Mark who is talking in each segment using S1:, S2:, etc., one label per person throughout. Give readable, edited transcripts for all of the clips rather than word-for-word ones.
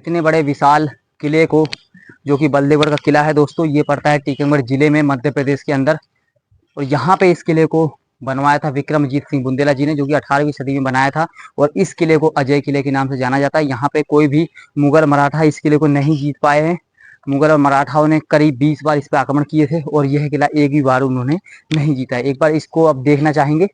S1: इतने बड़े विशाल किले को, जो कि बलदेवगढ़ का किला है दोस्तों, ये पड़ता है टीकमगढ़ जिले में मध्य प्रदेश के अंदर। और यहाँ पे इस किले को बनवाया था विक्रमजीत सिंह बुंदेला जी ने, जो कि 18वीं सदी में बनाया था। और इस किले को अजय किले के नाम से जाना जाता है। यहाँ पे कोई भी मुगल मराठा इस किले को नहीं जीत पाए हैं। मुगल और मराठाओं ने करीब 20 बार इस पर आक्रमण किए थे और यह किला एक भी बार उन्होंने नहीं जीता है। एक बार इसको अब देखना चाहेंगे।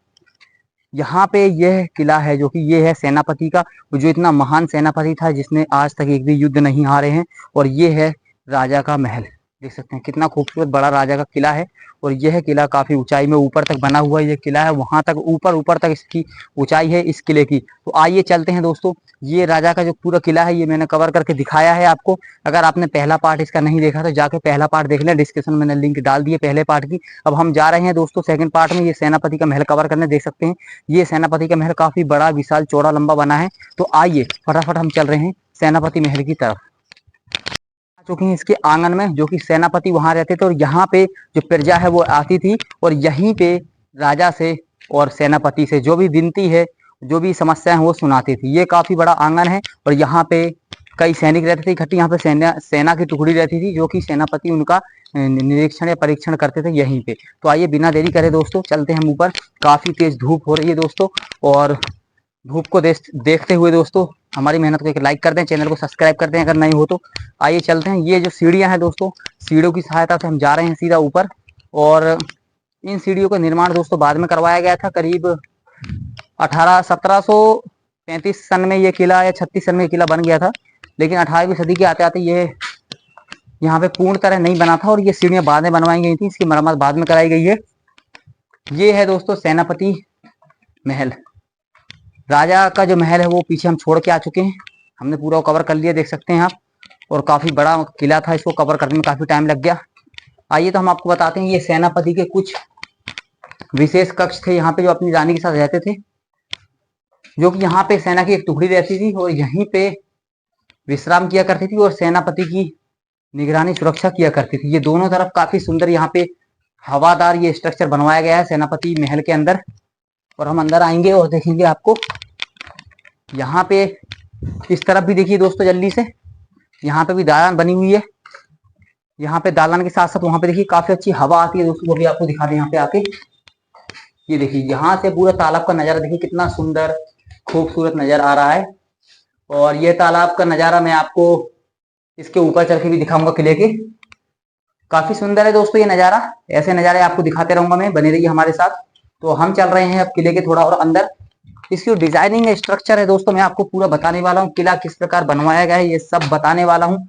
S1: यहाँ पे यह किला है जो कि ये है सेनापति का, जो इतना महान सेनापति था जिसने आज तक एक भी युद्ध नहीं हारे हैं। और ये है राजा का महल, देख सकते हैं कितना खूबसूरत बड़ा राजा का किला है। और यह किला काफी ऊंचाई में ऊपर तक बना हुआ ये किला है, वहां तक ऊपर ऊपर तक इसकी ऊंचाई है इस किले की। तो आइए चलते हैं दोस्तों। ये राजा का जो पूरा किला है ये मैंने कवर करके दिखाया है आपको। अगर आपने पहला पार्ट इसका नहीं देखा तो जाके पहला पार्ट देख लें, डिस्क्रिप्शन में मैंने लिंक डाल दिए पहले पार्ट की। अब हम जा रहे हैं दोस्तों सेकंड पार्ट में, ये सेनापति का महल कवर करने। देख सकते हैं ये सेनापति का महल काफी बड़ा विशाल चौड़ा लंबा बना है। तो आइए फटाफट हम चल रहे हैं सेनापति महल की तरफ। चुके हैं इसके आंगन में, जो कि सेनापति वहां रहते थे और यहाँ पे जो प्रजा है वो आती थी और यहीं पे राजा से और सेनापति से जो भी विनती है, जो भी समस्याएं वो सुनाती थी। ये काफी बड़ा आंगन है और यहाँ पे कई सैनिक रहते थे इकट्ठे। यहाँ पे सेना की टुकड़ी रहती थी जो कि सेनापति उनका निरीक्षण या परीक्षण करते थे यहीं पे। तो आइए बिना देरी करे दोस्तों चलते हैं हम ऊपर। काफी तेज धूप हो रही है दोस्तों, और धूप को देखते हुए दोस्तों हमारी मेहनत को एक लाइक कर दें, चैनल को सब्सक्राइब कर दें अगर नहीं हो तो। आइए चलते हैं। ये जो सीढ़ियां हैं दोस्तों, सीढ़ियों की सहायता से हम जा रहे हैं सीधा ऊपर। और इन सीढ़ियों का निर्माण दोस्तों बाद में करवाया गया था, करीब 1735 सन में ये किला या 36 सन में ये किला बन गया था। लेकिन 18वीं सदी के आते आते ये यहाँ पे पूर्ण तरह नहीं बना था और ये सीढ़ियां बाद में बनवाई गई थी, इसकी मरम्मत बाद में कराई गई है। ये है दोस्तों सेनापति महल। राजा का जो महल है वो पीछे हम छोड़ के आ चुके हैं, हमने पूरा कवर कर लिया, देख सकते हैं आप। और काफी बड़ा किला था, इसको कवर करने में काफी टाइम लग गया। आइए तो हम आपको बताते हैं ये सेनापति के कुछ विशेष कक्ष थे यहाँ पे, जो अपनी रानी के साथ रहते थे। जो कि यहाँ पे सेना की एक टुकड़ी रहती थी और यहीं पे विश्राम किया करती थी और सेनापति की निगरानी सुरक्षा किया करती थी। ये दोनों तरफ काफी सुंदर यहाँ पे हवादार ये स्ट्रक्चर बनवाया गया है सेनापति महल के अंदर। और हम अंदर आएंगे और देखेंगे आपको। यहाँ पे इस तरफ भी देखिए दोस्तों जल्दी से, यहाँ पे भी दालान बनी हुई है। यहाँ पे दालान के साथ साथ वहां पे देखिए काफी अच्छी हवा आती है दोस्तों, वो भी आपको दिखा दें यहाँ पे आके। ये देखिए यहाँ से पूरा तालाब का नजारा देखिए कितना सुंदर खूबसूरत नजर आ रहा है। और ये तालाब का नजारा मैं आपको इसके ऊपर चल के भी दिखाऊंगा किले के। काफी सुंदर है दोस्तों ये नजारा, ऐसे नजारे आपको दिखाते रहूंगा मैं, बने रहिए हमारे साथ। तो हम चल रहे हैं अब किले के थोड़ा और अंदर। इसकी डिजाइनिंग स्ट्रक्चर है दोस्तों मैं आपको पूरा बताने वाला हूँ, किला किस प्रकार बनवाया गया है ये सब बताने वाला हूँ।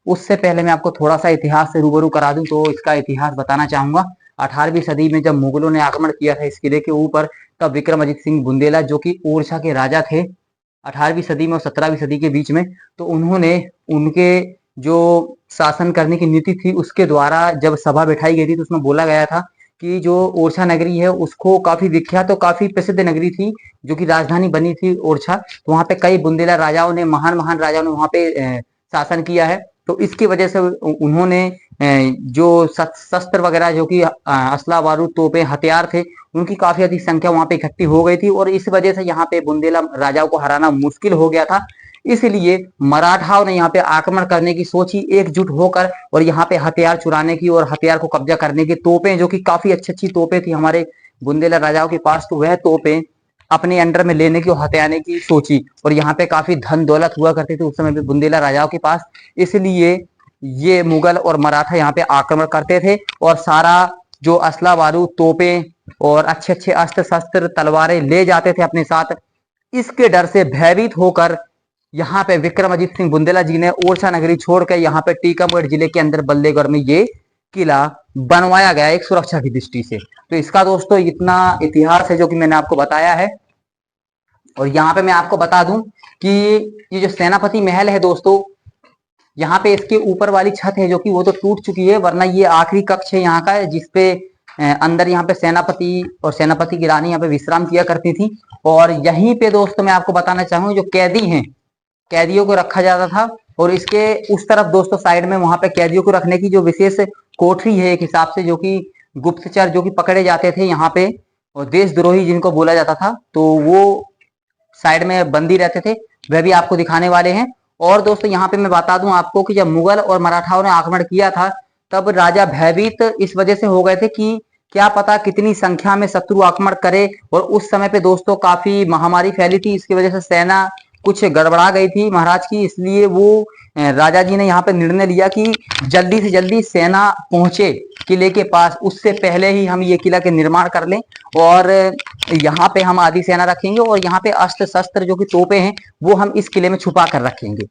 S1: उससे पहले मैं आपको थोड़ा सा इतिहास से रूबरू करा दूं, तो इसका इतिहास बताना चाहूंगा। 18वीं सदी में जब मुगलों ने आक्रमण किया था इस किले के ऊपर, तब विक्रमजीत सिंह बुंदेला जो कि ओरछा के राजा थे 18वीं सदी में और 17वीं सदी के बीच में, तो उन्होंने उनके जो शासन करने की नीति थी उसके द्वारा जब सभा बैठाई गई थी तो उसमें बोला गया था कि जो ओरछा नगरी है उसको काफी विख्यात और काफी प्रसिद्ध नगरी थी, जो कि राजधानी बनी थी ओरछा। तो वहां पे कई बुंदेला राजाओं ने, महान महान राजाओं ने वहां पे शासन किया है। तो इसकी वजह से उन्होंने जो शस्त्र वगैरह, जो कि असला बारूद तोपें हथियार थे, उनकी काफी अधिक संख्या वहां पे इकट्ठी हो गई थी और इस वजह से यहाँ पे बुंदेला राजाओं को हराना मुश्किल हो गया था। इसलिए मराठाओं ने यहाँ पे आक्रमण करने की सोची एकजुट होकर, और यहाँ पे हथियार चुराने की और हथियार को कब्जा करने की, तोपें जो कि काफी अच्छी अच्छी तोपें थी हमारे बुंदेला राजाओं के पास, तो वह तोपें अपने अंडर में लेने की और हथियाने की सोची। और यहाँ पे काफी धन दौलत हुआ करती थी उस समय भी बुंदेला राजाओं के पास। इसलिए ये मुगल और मराठा यहाँ पे आक्रमण करते थे और सारा जो असला बारूद तोपें और अच्छे अच्छे अस्त्र शस्त्र तलवारें ले जाते थे अपने साथ। इसके डर से भयभीत होकर यहाँ पे विक्रमजीत सिंह बुंदेला जी ने ओरछा नगरी छोड़कर यहाँ पे टीकमगढ़ जिले के अंदर बल्लेगढ़ में ये किला बनवाया गया एक सुरक्षा की दृष्टि से। तो इसका दोस्तों इतना इतिहास है जो कि मैंने आपको बताया है। और यहाँ पे मैं आपको बता दूं कि ये जो सेनापति महल है दोस्तों, यहाँ पे इसके ऊपर वाली छत है जो कि वो तो टूट चुकी है, वरना ये आखिरी कक्ष है यहाँ का, जिसपे अंदर यहाँ पे सेनापति और सेनापति की रानी यहाँ पे विश्राम किया करती थी। और यहीं पे दोस्तों मैं आपको बताना चाहूंगा जो कैदी हैं, कैदियों को रखा जाता था। और इसके उस तरफ दोस्तों साइड में वहां पे कैदियों को रखने की जो विशेष कोठरी है एक हिसाब से, जो कि गुप्तचर जो कि पकड़े जाते थे यहाँ पे और देशद्रोही जिनको बोला जाता था, तो वो साइड में बंदी रहते थे, वह भी आपको दिखाने वाले हैं। और दोस्तों यहाँ पे मैं बता दूं आपको कि जब मुगल और मराठाओं ने आक्रमण किया था, तब राजा भयभीत इस वजह से हो गए थे कि क्या पता कितनी संख्या में शत्रु आक्रमण करे। और उस समय पे दोस्तों काफी महामारी फैली थी, इसकी वजह से सेना कुछ गड़बड़ा गई थी महाराज की। इसलिए वो राजा जी ने यहाँ पे निर्णय लिया कि जल्दी से जल्दी सेना पहुंचे किले के पास, उससे पहले ही हम ये किला के निर्माण कर लें और यहाँ पे हम आधी सेना रखेंगे और यहाँ पे अस्त्र शस्त्र जो कि तोपे हैं वो हम इस किले में छुपा कर रखेंगे।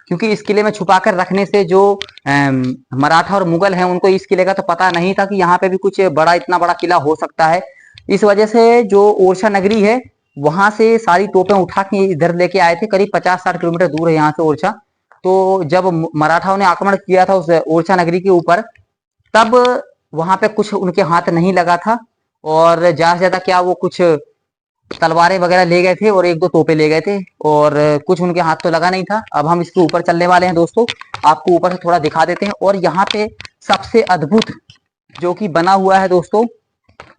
S1: क्योंकि इस किले में छुपा कर रखने से जो मराठा और मुगल हैं उनको इस किले का तो पता नहीं था कि यहाँ पे भी कुछ बड़ा इतना बड़ा किला हो सकता है। इस वजह से जो ओरछा नगरी है वहां से सारी तोपें उठा के इधर लेके आए थे। करीब 50-60 किलोमीटर दूर है यहाँ से ओरछा। तो जब मराठाओं ने आक्रमण किया था उस ओरछा नगरी के ऊपर, तब वहां पे कुछ उनके हाथ नहीं लगा था और ज्यादा से ज्यादा क्या वो कुछ तलवारें वगैरह ले गए थे और एक दो तोपे ले गए थे और कुछ उनके हाथ तो लगा नहीं था। अब हम इसके ऊपर चलने वाले हैं दोस्तों, आपको ऊपर से थोड़ा दिखा देते हैं। और यहाँ पे सबसे अद्भुत जो कि बना हुआ है दोस्तों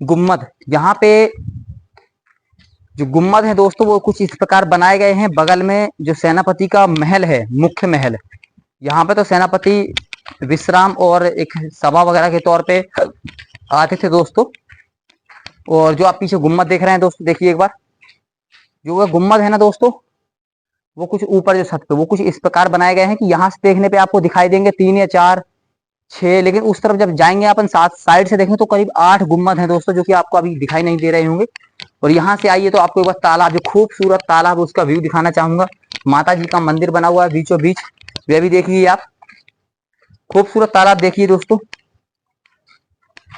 S1: गुम्मद, यहाँ पे जो गुम्मद है दोस्तों वो कुछ इस प्रकार बनाए गए हैं। बगल में जो सेनापति का महल है, मुख्य महल, यहाँ पे तो सेनापति विश्राम और एक सभा वगैरह के तौर पे आते थे दोस्तों। और जो आप पीछे गुम्मद देख रहे हैं दोस्तों, देखिए एक बार, जो वो गुम्मद है ना दोस्तों, वो कुछ ऊपर जो छत पे वो कुछ इस प्रकार बनाए गए हैं कि यहाँ से देखने पे आपको दिखाई देंगे 3 या 4, 6, लेकिन उस तरफ जब जाएंगे अपन साथ साइड से देखें तो करीब 8 गुम्मद हैं दोस्तों, जो कि आपको अभी दिखाई नहीं दे रहे होंगे। और यहाँ से आइए तो आपको एक बार तालाब, जो खूबसूरत तालाब, उसका व्यू दिखाना चाहूंगा। माता जी का मंदिर बना हुआ है बीचों बीच, वह भी देखिए आप। खूबसूरत तालाब देखिए दोस्तों,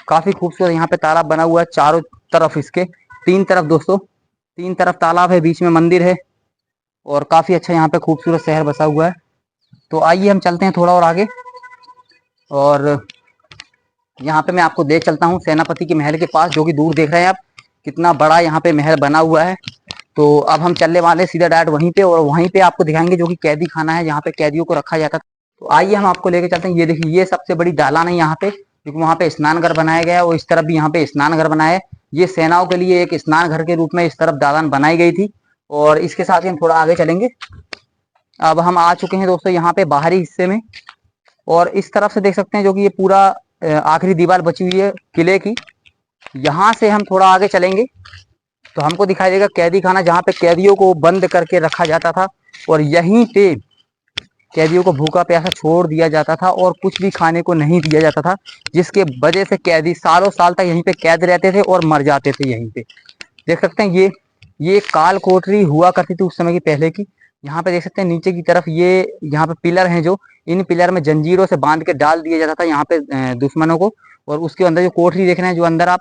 S1: काफी खूबसूरत यहाँ पे तालाब बना हुआ है चारों तरफ, इसके 3 तरफ दोस्तों, 3 तरफ तालाब है, बीच में मंदिर है और काफी अच्छा यहाँ पे खूबसूरत शहर बसा हुआ है। तो आइए हम चलते हैं थोड़ा और आगे और यहाँ पे मैं आपको ले चलता हूँ सेनापति के महल के पास, जो कि दूर देख रहे हैं आप कितना बड़ा यहाँ पे महल बना हुआ है। तो अब हम चलने वाले सीधा डायरेक्ट वहीं पे, और वहीं पे आपको दिखाएंगे जो कि कैदी खाना है, जहाँ पे कैदियों को रखा जाता है। तो आइए हम आपको लेके चलते हैं। ये देखिए, ये सबसे बड़ी दालान है यहाँ पे, क्योंकि वहाँ पे स्नान घर बनाया गया है और इस तरफ भी यहाँ पे स्नान घर बनाया है। ये सेनाओं के लिए एक स्नान घर के रूप में इस तरफ दालान बनाई गई थी। और इसके साथ ही हम थोड़ा आगे चलेंगे। अब हम आ चुके हैं दोस्तों यहाँ पे बाहरी हिस्से में, और इस तरफ से देख सकते हैं जो कि ये पूरा आखिरी दीवार बची हुई है किले की। यहाँ से हम थोड़ा आगे चलेंगे तो हमको दिखाई देगा कैदी खाना, जहाँ पे कैदियों को बंद करके रखा जाता था और यहीं पे कैदियों को भूखा प्यासा छोड़ दिया जाता था और कुछ भी खाने को नहीं दिया जाता था, जिसके वजह से कैदी सालों साल तक यहीं पे कैद रहते थे और मर जाते थे यहीं पे। देख सकते हैं ये काल कोठरी हुआ करती थी उस समय की, पहले की। यहाँ पे देख सकते हैं नीचे की तरफ ये यहाँ पे पिलर हैं, जो इन पिलर में जंजीरों से बांध के डाल दिया जाता था यहाँ पे दुश्मनों को। और उसके अंदर जो कोठरी देख रहे हैं, जो अंदर आप,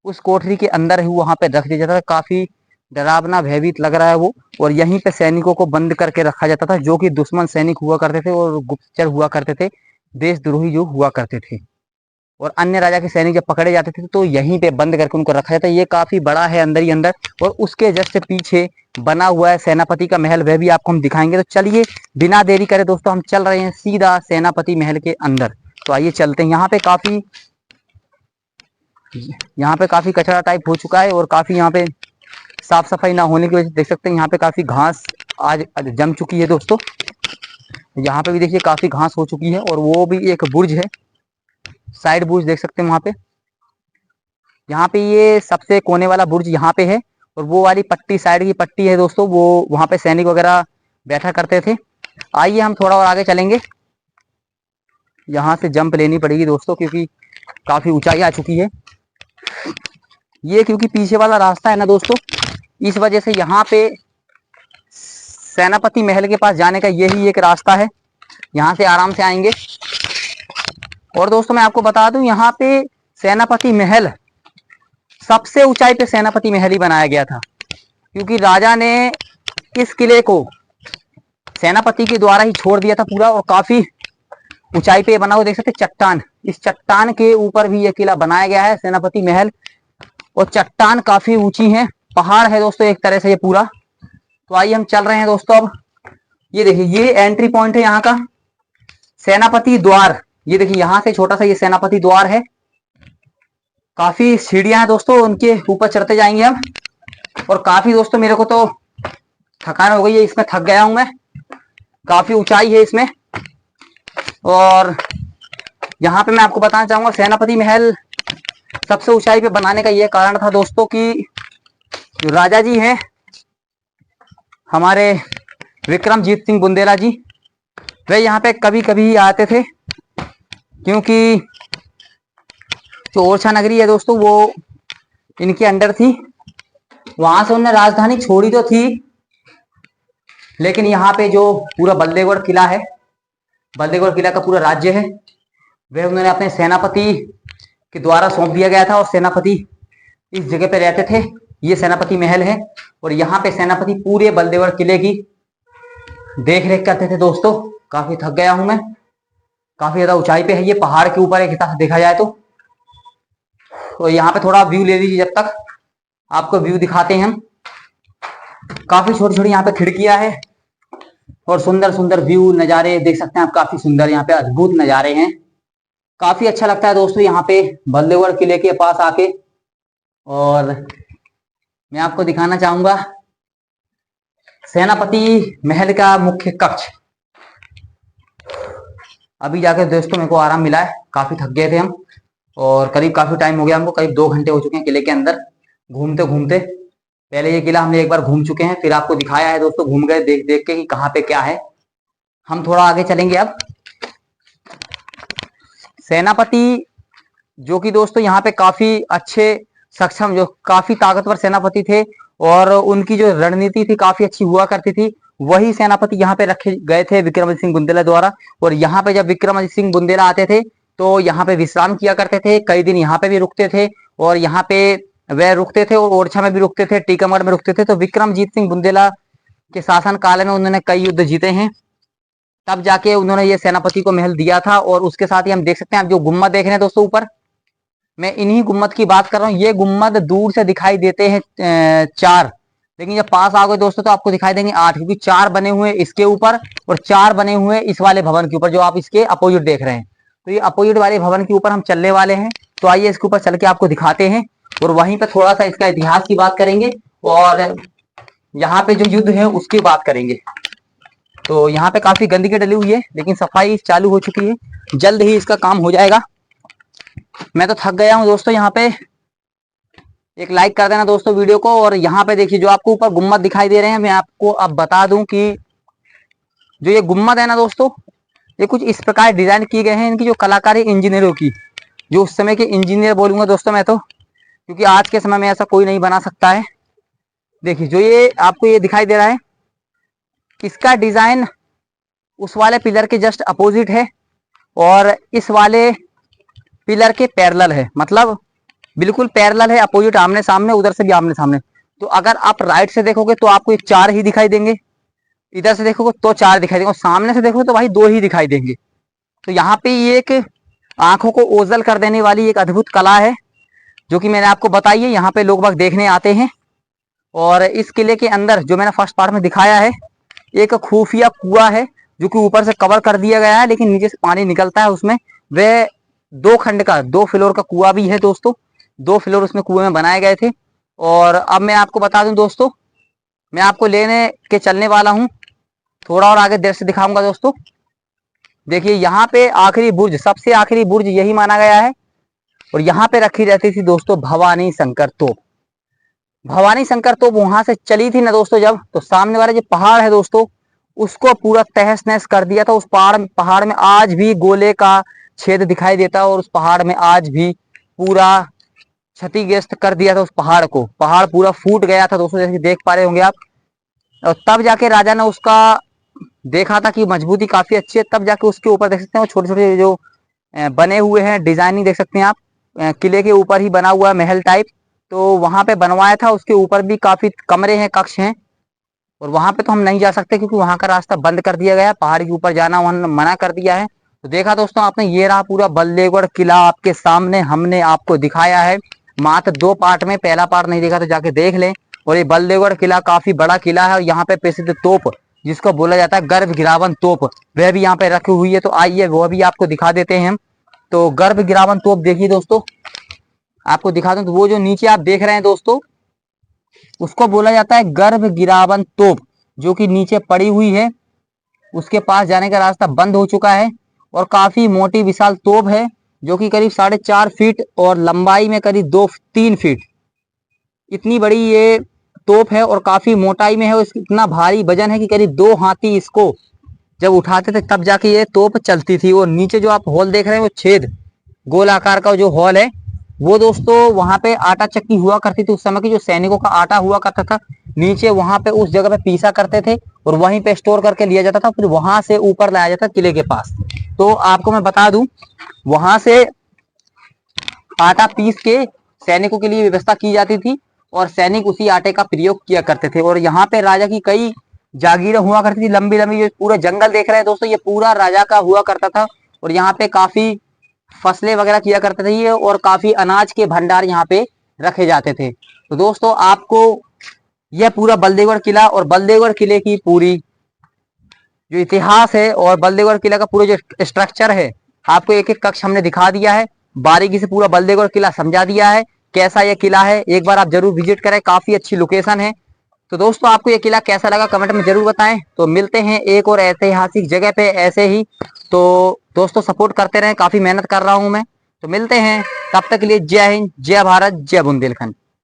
S1: उस कोठरी के अंदर ही वहां पे रख दिया जाता था। काफी डरावना भयभीत लग रहा है वो। और यहीं पे सैनिकों को बंद करके रखा जाता था, जो कि दुश्मन सैनिक हुआ करते थे और गुप्तचर हुआ करते थे, देशद्रोही जो हुआ करते थे। और अन्य राजा के सैनिक जब पकड़े जाते थे तो यहीं पे बंद करके उनको रखा जाता है। ये काफी बड़ा है अंदर ही अंदर। और उसके जस्ट पीछे बना हुआ है सेनापति का महल, वह भी आपको हम दिखाएंगे। तो चलिए बिना देरी करे दोस्तों, हम चल रहे हैं सीधा सेनापति महल के अंदर। तो आइए चलते हैं। यहाँ पे काफी कचरा टाइप हो चुका है और काफी यहाँ पे साफ सफाई ना होने की वजह से देख सकते हैं यहाँ पे काफी घास आज जम चुकी है दोस्तों। यहाँ पे भी देखिए काफी घास हो चुकी है। और वो भी एक बुर्ज है, साइड बुर्ज देख सकते हैं वहां पे। यहाँ पे ये सबसे कोने वाला बुर्ज यहाँ पे है, और वो वाली पट्टी साइड की पट्टी है दोस्तों, वो वहां पे सैनिक वगैरह बैठा करते थे। आइए हम थोड़ा और आगे चलेंगे। यहाँ से जंप लेनी पड़ेगी दोस्तों, क्योंकि काफी ऊंचाई आ चुकी है। ये क्योंकि पीछे वाला रास्ता है ना दोस्तों, इस वजह से यहाँ पे सेनापति महल के पास जाने का यही एक रास्ता है। यहाँ से आराम से आएंगे। और दोस्तों मैं आपको बता दूं, यहाँ पे सेनापति महल, सबसे ऊंचाई पे सेनापति महल ही बनाया गया था, क्योंकि राजा ने इस किले को सेनापति के द्वारा ही छोड़ दिया था पूरा। और काफी ऊंचाई पे बना हुआ देख सकते चट्टान, इस चट्टान के ऊपर भी यह किला बनाया गया है सेनापति महल। और चट्टान काफी ऊंची है, पहाड़ है दोस्तों एक तरह से ये पूरा। तो आइए हम चल रहे हैं दोस्तों। अब ये देखिए, ये एंट्री पॉइंट है यहाँ का, सेनापति द्वार। ये देखिए यहाँ से छोटा सा ये सेनापति द्वार है। काफी सीढ़ियां हैं दोस्तों, उनके ऊपर चढ़ते जाएंगे हम। और काफी दोस्तों मेरे को तो थकान हो गई है, इसमें थक गया हूं मैं। काफी ऊंचाई है इसमें। और यहाँ पे मैं आपको बताना चाहूंगा सेनापति महल सबसे ऊंचाई पे बनाने का यह कारण था दोस्तों कि जो राजा जी हैं हमारे विक्रमजीत सिंह बुंदेला जी, वे यहाँ पे कभी कभी आते थे, क्योंकि जो ओरछा नगरी है दोस्तों वो इनके अंडर थी। वहां से उन्होंने राजधानी छोड़ी तो थी, लेकिन यहाँ पे जो पूरा बल्देवगढ़ किला है, बल्देवगढ़ किला का पूरा राज्य है, वह उन्होंने अपने सेनापति के द्वारा सौंप दिया गया था। और सेनापति इस जगह पे रहते थे। ये सेनापति महल है और यहाँ पे सेनापति पूरे बल्देवगढ़ किले की देख रेख करते थे दोस्तों। काफी थक गया हूं मैं, काफी ज्यादा ऊंचाई पे है ये, पहाड़ के ऊपर एक हिसाब से देखा जाए तो। और यहाँ पे थोड़ा व्यू ले लीजिए, जब तक आपको व्यू दिखाते हैं हम। काफी छोटी छोटी यहाँ पे खिड़कियां है और सुंदर सुंदर व्यू नजारे देख सकते हैं आप। काफी सुंदर यहाँ पे अद्भुत नजारे हैं। काफी अच्छा लगता है दोस्तों यहाँ पे बल्देवगढ़ किले के पास आके। और मैं आपको दिखाना चाहूंगा सेनापति महल का मुख्य कक्ष। अभी जाकर दोस्तों मेरे को आराम मिला है, काफी थक गए थे हम और करीब काफी टाइम हो गया हमको, करीब 2 घंटे हो चुके हैं किले के अंदर घूमते घूमते। पहले ये किला हमने एक बार घूम चुके हैं, फिर आपको दिखाया है दोस्तों, घूम गए देख देख के कि कहाँ पे क्या है। हम थोड़ा आगे चलेंगे अब। सेनापति जो कि दोस्तों यहाँ पे काफी अच्छे सक्षम, जो काफी ताकतवर सेनापति थे और उनकी जो रणनीति थी काफी अच्छी हुआ करती थी, वही सेनापति यहाँ पे रखे गए थे विक्रमादित्य सिंह बुंदेला द्वारा। और यहाँ पे जब विक्रमादित्य सिंह बुंदेला आते थे तो यहाँ पे विश्राम किया करते थे, कई दिन यहाँ पे भी रुकते थे। और यहाँ पे वह रुकते थे और ओरछा में भी रुकते थे, टीकमगढ़ में रुकते थे। तो विक्रमजीत सिंह बुंदेला के शासन काल में उन्होंने कई युद्ध जीते हैं, तब जाके उन्होंने ये सेनापति को महल दिया था। और उसके साथ ही हम देख सकते हैं, आप जो गुम्मद देख रहे हैं दोस्तों ऊपर, मैं इन्हीं गुम्मद की बात कर रहा हूँ। ये गुम्मद दूर से दिखाई देते हैं 4, लेकिन जब पास आओगे दोस्तों तो आपको दिखाई देंगे 8, क्योंकि 4 बने हुए इसके ऊपर और 4 बने हुए इस वाले भवन के ऊपर, जो आप इसके अपोजिट देख रहे हैं। तो ये अपोजिट वाले भवन के ऊपर हम चलने वाले हैं। तो आइए इसके ऊपर चल के आपको दिखाते हैं और वहीं पर थोड़ा सा इसका इतिहास की बात करेंगे और यहाँ पे जो युद्ध है उसकी बात करेंगे। तो यहाँ पे काफी गंदगी डली हुई है, लेकिन सफाई चालू हो चुकी है, जल्द ही इसका काम हो जाएगा। मैं तो थक गया हूँ दोस्तों। यहाँ पे एक लाइक कर देना दोस्तों वीडियो को। और यहाँ पे देखिए जो आपको ऊपर गुम्मद दिखाई दे रहे हैं, मैं आपको अब बता दूं कि जो ये गुम्मद है ना दोस्तों, ये कुछ इस प्रकार डिजाइन किए गए हैं। इनकी जो कलाकारी इंजीनियरों की, जो उस समय के इंजीनियर बोलूंगा दोस्तों मैं तो, क्योंकि आज के समय में ऐसा कोई नहीं बना सकता है। देखिए जो ये आपको ये दिखाई दे रहा है, इसका डिजाइन उस वाले पिलर के जस्ट अपोजिट है और इस वाले पिलर के पैरेलल है, मतलब बिल्कुल पैरेलल है, अपोजिट, आमने सामने, उधर से भी आमने सामने। तो अगर आप राइट से देखोगे तो आपको एक 4 ही दिखाई देंगे, इधर से देखोगे तो 4 दिखाई देंगे और सामने से देखोगे तो भाई 2 ही दिखाई देंगे। तो यहाँ पे ये एक आंखों को ओझल कर देने वाली एक अद्भुत कला है, जो कि मैंने आपको बताई है। यहाँ पे लोग बाग देखने आते हैं। और इस किले के अंदर जो मैंने फर्स्ट पार्ट में दिखाया है, एक खुफिया कुआं है जो कि ऊपर से कवर कर दिया गया है, लेकिन नीचे से पानी निकलता है उसमें। वह 2 खंड का 2 फ्लोर का कुआं भी है दोस्तों, 2 फ्लोर उसमें कुएं में बनाए गए थे। और अब मैं आपको बता दूं दोस्तों, मैं आपको लेने के चलने वाला हूं, थोड़ा और आगे देर से दिखाऊंगा दोस्तों। देखिए यहाँ पे आखिरी बुर्ज, सबसे आखिरी बुर्ज यही माना गया है और यहाँ पे रखी रहती थी दोस्तों भवानी शंकर तोप। भवानी शंकर तोप वहां से चली थी ना दोस्तों जब, तो सामने वाला जो पहाड़ है दोस्तों, उसको पूरा तहस नहस कर दिया था। उस पहाड़ में आज भी गोले का छेद दिखाई देता है और उस पहाड़ में आज भी पूरा क्षतिग्रस्त कर दिया था उस पहाड़ को। पहाड़ पूरा फूट गया था दोस्तों, जैसे देख पा रहे होंगे आप। और तब जाके राजा ने उसका देखा था कि मजबूती काफी अच्छी है, तब जाके उसके ऊपर देख सकते हैं वो छोटे छोटे जो बने हुए हैं डिजाइनिंग देख सकते हैं आप, किले के ऊपर ही बना हुआ महल टाइप। तो वहां पे बनवाया था, उसके ऊपर भी काफी कमरे हैं, कक्ष हैं। और वहां पे तो हम नहीं जा सकते क्योंकि वहां का रास्ता बंद कर दिया गया है, पहाड़ के ऊपर जाना वहां मना कर दिया है। तो देखा दोस्तों आपने, ये रहा पूरा बल्देवगढ़ किला आपके सामने, हमने आपको दिखाया है मात्र 2 पार्ट में। पहला पार्ट नहीं देखा तो जाके देख लें। और ये बल्देवगढ़ किला काफी बड़ा किला है और यहाँ पे प्रसिद्ध तोप जिसको बोला जाता है गर्भ गिरावन तोप, वह भी यहाँ पे रखी हुई है। तो आइए वह भी आपको दिखा देते हैं हम। तो गर्भ गिरावन तोप देखिए दोस्तों, आपको दिखा दूं तो वो जो नीचे आप देख रहे हैं दोस्तों, उसको बोला जाता है गर्भ गिरावन तोप, जो कि नीचे पड़ी हुई है। उसके पास जाने का रास्ता बंद हो चुका है। और काफी मोटी विशाल तोप है जो कि करीब 4.5 फीट और लंबाई में करीब 2-3 फीट इतनी बड़ी ये तोप है और काफी मोटाई में है। और इतना भारी वजन है कि करीब 2 हाथी इसको जब उठाते थे तब जाके ये तोप चलती थी। और नीचे जो आप हॉल देख रहे हैं वो छेद गोल आकार का जो हॉल है वो दोस्तों वहां पे आटा चक्की हुआ करती थी। उस समय की जो सैनिकों का आटा हुआ करता था नीचे वहां पे उस जगह पे पीसा करते थे और वहीं पे स्टोर करके लिया जाता था, फिर वहां से ऊपर लाया जाता किले के पास। तो आपको मैं बता दूं वहां से आटा पीस के सैनिकों के लिए व्यवस्था की जाती थी और सैनिक उसी आटे का प्रयोग किया करते थे। और यहाँ पे राजा की कई जागीरें हुआ करती थी लंबी लंबी। ये पूरा जंगल देख रहे हैं दोस्तों ये पूरा राजा का हुआ करता था। और यहाँ पे काफी फसलें वगैरह किया करते थे ये और काफी अनाज के भंडार यहाँ पे रखे जाते थे। तो दोस्तों आपको यह पूरा बलदेवगढ़ किला और बलदेवगढ़ किले की पूरी जो इतिहास है और बलदेवगढ़ किला का पूरा जो स्ट्रक्चर है आपको एक एक कक्ष हमने दिखा दिया है। बारीकी से पूरा बलदेवगढ़ किला समझा दिया है कैसा यह किला है। एक बार आप जरूर विजिट करें, काफी अच्छी लोकेशन है। तो दोस्तों आपको यह किला कैसा लगा कमेंट में जरूर बताएं। तो मिलते हैं एक और ऐतिहासिक जगह पे ऐसे ही। तो दोस्तों सपोर्ट करते रहें, काफी मेहनत कर रहा हूं मैं। तो मिलते हैं, तब तक के लिए जय हिंद, जय भारत, जय बुंदेलखंड।